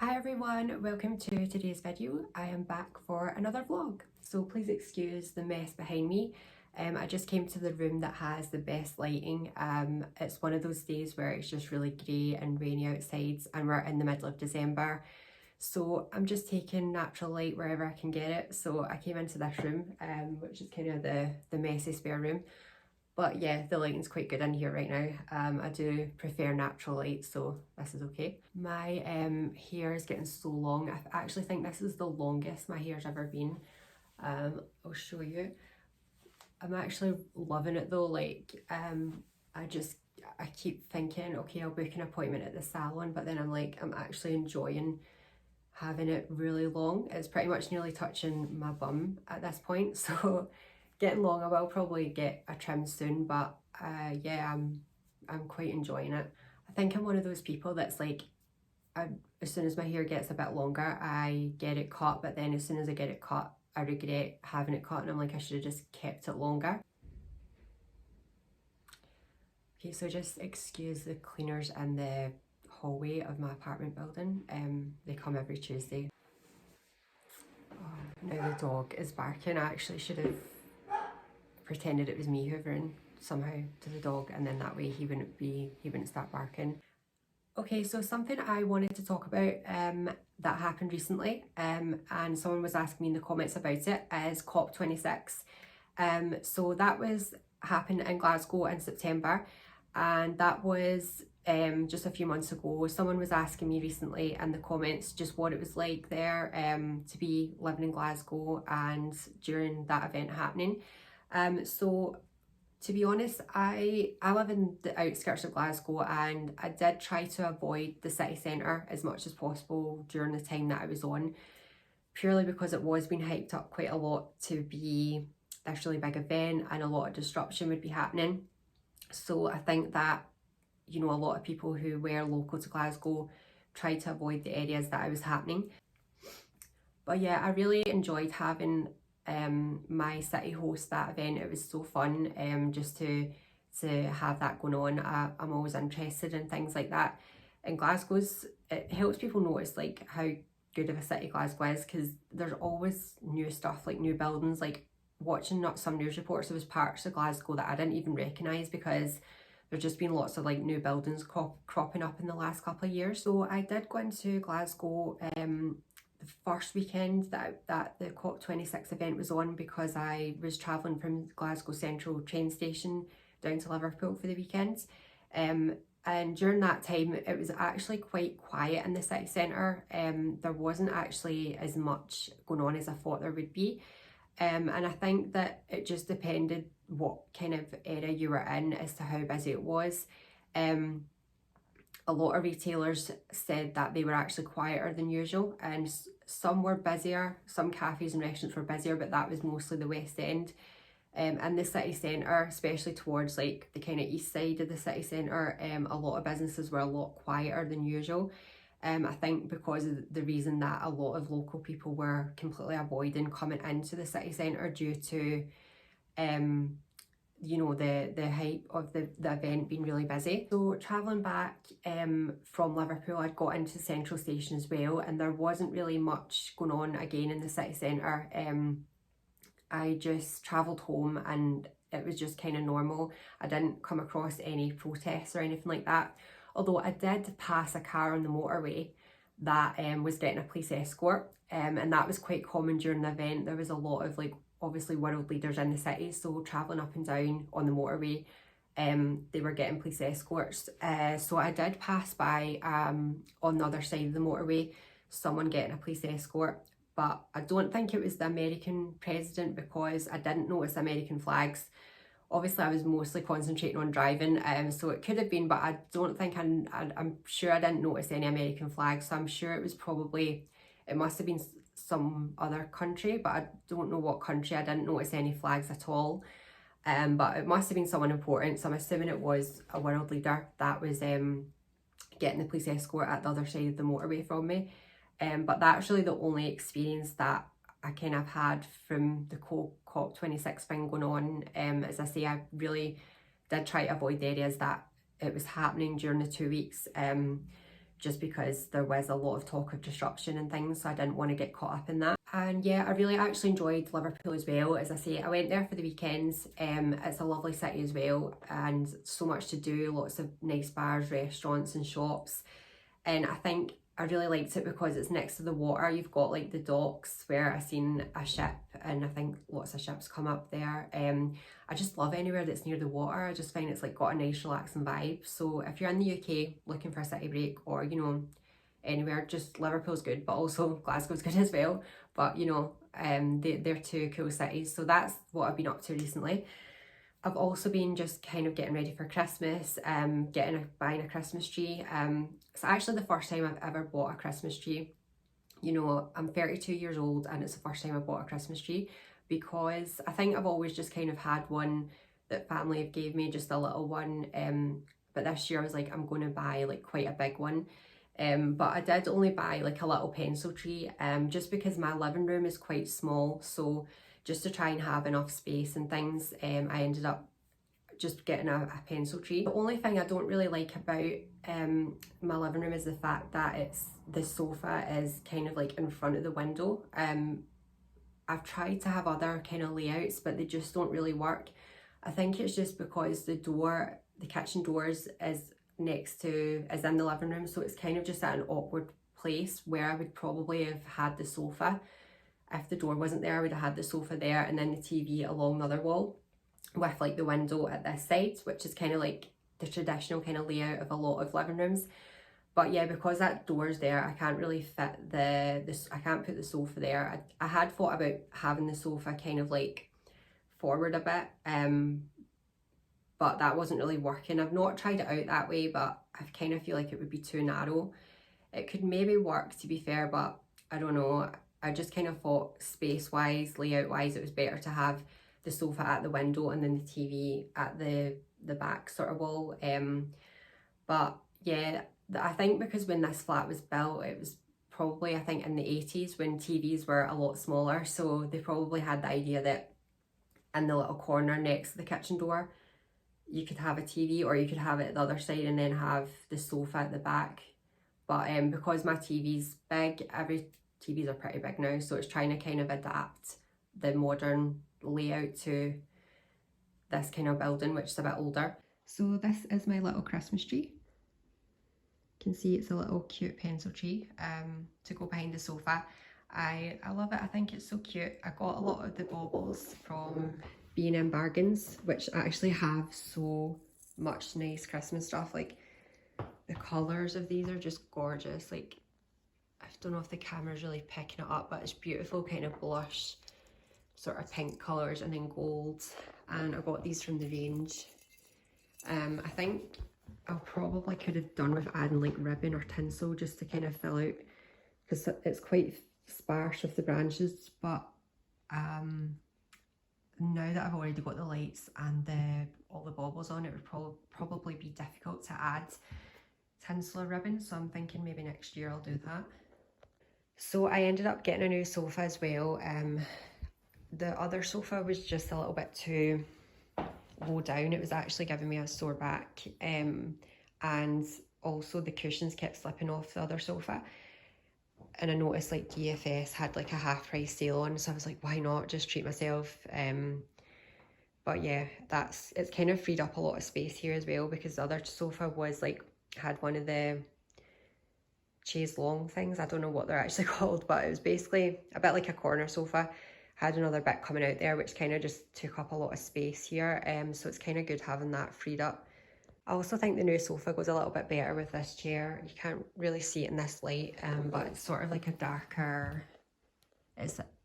Hi everyone, welcome to today's video. I am back for another vlog, so please excuse the mess behind me. I just came to the room that has the best lighting. It's one of those days where it's just really grey and rainy outside and we're in the middle of December, so I'm just taking natural light wherever I can get it. So I came into this room, which is kind of the messy spare room. But yeah, the lighting's quite good in here right now. I do prefer natural light, so this is okay. My hair is getting so long. I actually think this is the longest my hair's ever been. I'll show you. I'm actually loving it though. I keep thinking, okay, I'll book an appointment at the salon, but then I'm actually enjoying having it really long. It's pretty much nearly touching my bum at this point, so getting long. I will probably get a trim soon, but yeah, I'm quite enjoying it. I think I'm one of those people that's like, as soon as my hair gets a bit longer, I get it cut, but then as soon as I get it cut, I regret having it cut and I'm like, I should have just kept it longer. Okay, so just excuse the cleaners in the hallway of my apartment building. They come every Tuesday. Oh, now the dog is barking. I actually should have pretended it was me hoovering somehow to the dog, and then that way he wouldn't start barking. Okay, so something I wanted to talk about that happened recently, and someone was asking me in the comments about it, is COP26. So that happened in Glasgow in September, and that was just a few months ago. Someone was asking me recently in the comments just what it was like there to be living in Glasgow and during that event happening. So to be honest, I live in the outskirts of Glasgow, and I did try to avoid the city centre as much as possible during the time that I was on, purely because it was being hyped up quite a lot to be this really big event and a lot of disruption would be happening. So I think that, you know, a lot of people who were local to Glasgow tried to avoid the areas that I was happening. But yeah, I really enjoyed having my city host that event. It was so fun just to have that going on. I'm always interested in things like that. And it helps people notice like how good of a city Glasgow is, because there's always new stuff, like new buildings. Like watching some news reports, there was parts of Glasgow that I didn't even recognise because there's just been lots of like new buildings cropping up in the last couple of years. So I did go into Glasgow the first weekend that the COP26 event was on, because I was travelling from Glasgow Central train station down to Liverpool for the weekend. And during that time, it was actually quite quiet in the city centre. There wasn't actually as much going on as I thought there would be. And I think that it just depended what kind of area you were in as to how busy it was. A lot of retailers said that they were actually quieter than usual, and some were busier, some cafes and restaurants were busier, but that was mostly the West End. In the city centre, especially towards like the kind of east side of the city centre, a lot of businesses were a lot quieter than usual. I think because of the reason that a lot of local people were completely avoiding coming into the city centre due to you know, the hype of the event being really busy. So travelling back from Liverpool, I'd got into Central Station as well, and there wasn't really much going on again in the city centre. I just travelled home and it was just kind of normal. I didn't come across any protests or anything like that, although I did pass a car on the motorway that was getting a police escort, and that was quite common during the event. There was a lot of like obviously world leaders in the city, so travelling up and down on the motorway, they were getting police escorts. So I did pass by on the other side of the motorway someone getting a police escort, but I don't think it was the American president because I didn't notice American flags. Obviously I was mostly concentrating on driving, so it could have been, but I don't think I'm sure I didn't notice any American flags, so I'm sure it must have been some other country, but I don't know what country. I didn't notice any flags at all, but it must have been someone important, so I'm assuming it was a world leader that was getting the police escort at the other side of the motorway from me. But that's really the only experience that I kind of had from the COP26 thing going on. As I say, I really did try to avoid the areas that it was happening during the 2 weeks. just because there was a lot of talk of disruption and things, so I didn't want to get caught up in that. And yeah, I really actually enjoyed Liverpool as well. As I say, I went there for the weekends. It's a lovely city as well, and so much to do, lots of nice bars, restaurants and shops. And I think I really liked it because it's next to the water. You've got like the docks where I seen a ship, and I think lots of ships come up there. I just love anywhere that's near the water. I just find it's like got a nice relaxing vibe. So if you're in the UK looking for a city break, or you know, anywhere, just Liverpool's good, but also Glasgow's good as well. But you know, they're two cool cities. So that's what I've been up to recently. I've also been just kind of getting ready for Christmas, buying a Christmas tree. It's actually the first time I've ever bought a Christmas tree. You know, I'm 32 years old and it's the first time I bought a Christmas tree, because I think I've always just kind of had one that family have gave me, just a little one. But this year I was like, I'm going to buy like quite a big one. But I did only buy like a little pencil tree, just because my living room is quite small. So just to try and have enough space and things, I ended up just getting a pencil tree. The only thing I don't really like about my living room is the fact that the sofa is kind of like in front of the window. I've tried to have other kind of layouts, but they just don't really work. I think it's just because the kitchen doors is in the living room, so it's kind of just at an awkward place where I would probably have had the sofa. If the door wasn't there, I would have had the sofa there and then the TV along the other wall, with like the window at this side, which is kind of like the traditional kind of layout of a lot of living rooms. But yeah, because that door's there, I can't really fit I can't put the sofa there. I had thought about having the sofa kind of like forward a bit, but that wasn't really working. I've not tried it out that way, but I kind of feel like it would be too narrow. It could maybe work, to be fair, but I don't know. I just kind of thought space-wise, layout-wise, it was better to have the sofa at the window and then the TV at the back sort of wall. But yeah, I think because when this flat was built, it was probably, I think, in the 80s when TVs were a lot smaller. So they probably had the idea that in the little corner next to the kitchen door, you could have a TV, or you could have it at the other side and then have the sofa at the back. But because my TV's big, every TVs are pretty big now, so it's trying to kind of adapt the modern layout to this kind of building, which is a bit older. So this is my little Christmas tree. You can see it's a little cute pencil tree to go behind the sofa. I love it. I think it's so cute. I got a lot of the baubles from B&M Bargains, which actually have so much nice Christmas stuff. Like the colours of these are just gorgeous. Like, I don't know if the camera's really picking it up, but it's beautiful, kind of blush, sort of pink colours, and then gold. And I got these from the range. I think I probably could have done with adding like ribbon or tinsel just to kind of fill out, because it's quite sparse with the branches. But now that I've already got the lights and all the baubles on, it would probably be difficult to add tinsel or ribbon. So I'm thinking maybe next year I'll do that. So I ended up getting a new sofa as well. The other sofa was just a little bit too low down. It was actually giving me a sore back, and also the cushions kept slipping off the other sofa. And I noticed like DFS had like a half price sale on, so I was like, why not just treat myself? But yeah, it's kind of freed up a lot of space here as well, because the other sofa was like, had one of the chaise long things. I don't know what they're actually called, but it was basically a bit like a corner sofa. Had another bit coming out there, which kind of just took up a lot of space here. So it's kind of good having that freed up. I also think the new sofa goes a little bit better with this chair. You can't really see it in this light, but it's sort of like it's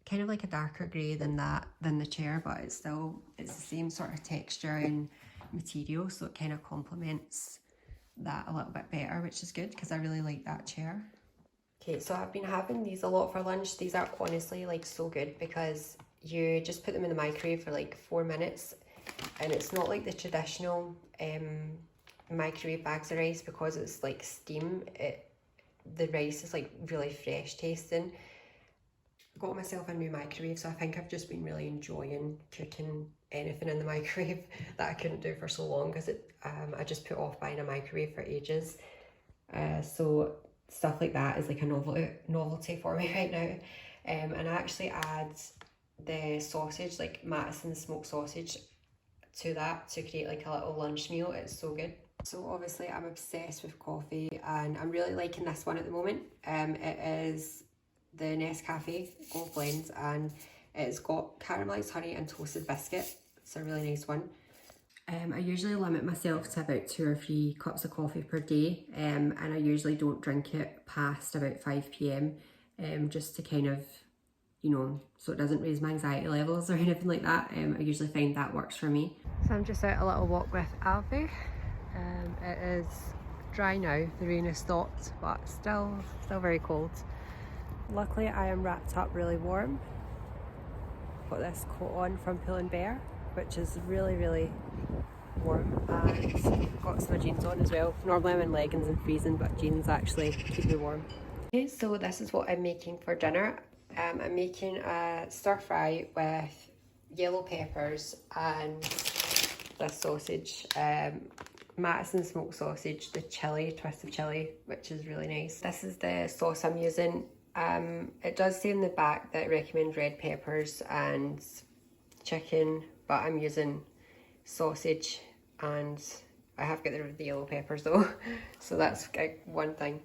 kind of like a darker grey than the chair, but it's the same sort of texture and material, so it kind of complements that a little bit better, which is good because I really like that chair. Okay, so I've been having these a lot for lunch. These are honestly like so good because you just put them in the microwave for like 4 minutes, and it's not like the traditional microwave bags of rice, because it's like steam. The rice is like really fresh tasting. I got myself a new microwave, so I think I've just been really enjoying cooking anything in the microwave that I couldn't do for so long, because I just put off buying a microwave for ages. So stuff like that is like a novelty for me right now. And I actually add the sausage, like Madison smoked sausage, to that to create like a little lunch meal. It's so good. So obviously I'm obsessed with coffee and I'm really liking this one at the moment. It is the Nescafe Gold Blend and it's got caramelised honey and toasted biscuit. It's a really nice one. I usually limit myself to about 2 or 3 cups of coffee per day, and I usually don't drink it past about 5 p.m, just to kind of, you know, so it doesn't raise my anxiety levels or anything like that. I usually find that works for me. So I'm just out a little walk with Avi. It is dry now, the rain has stopped, but still very cold. Luckily I am wrapped up really warm. Got this coat on from Pull and Bear, which is really warm, and got some jeans on as well. Normally I'm in leggings and freezing, but jeans actually keep me warm. Okay, so this is what I'm making for dinner. I'm making a stir fry with yellow peppers and this sausage, Madison smoked sausage, the chili, twist of chili, which is really nice. This is the sauce I'm using. It does say in the back that it recommends red peppers and chicken, but I'm using sausage and I have got rid of the yellow peppers though, so that's like one thing.